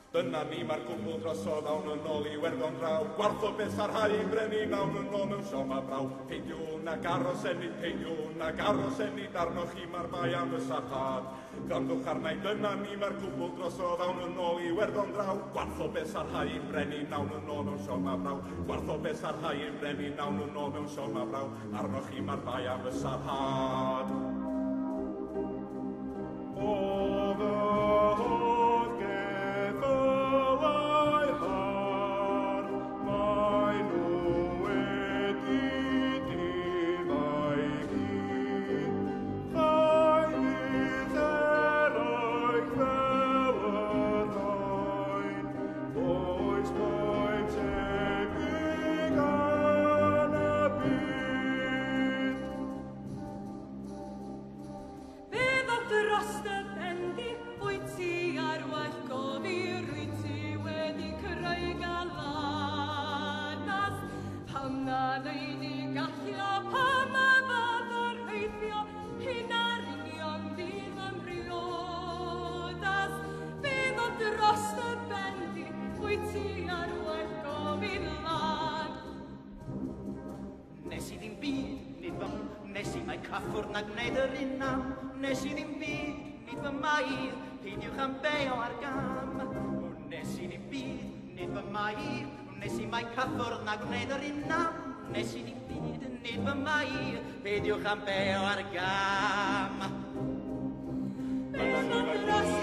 Dyna ni mae'r cwbl drosodd awn yn ôl I Werddon draw. Gwartho beth ar hau I brenu nawn yn ôl mewn sioma braw. Peidiwn ag aros enni, peidiwn ag aros enni, darnoch chi mae'r bai am y sarhad. Grandwch arna I dyna ni mae'r cwbl drosodd awn yn ôl I Werddon draw. Gwartho beth ar hau I brenu nawn yn ôl mewn sioma braw. Gwartho beth ar hau I brenu nawn yn ôl mewn sioma braw. Arnoch chi mae'r bai am y sarhad. Caffwr na gwneud yr unam, nes I ddim byd, nid fy mair, peidiwch am beo ar gam. Nes I ddim byd, nid fy mair, nes I mai caffwr na gwneud yr unam, nes I ddim byd, nid fy mair, peidiwch am beo ar gam. Beth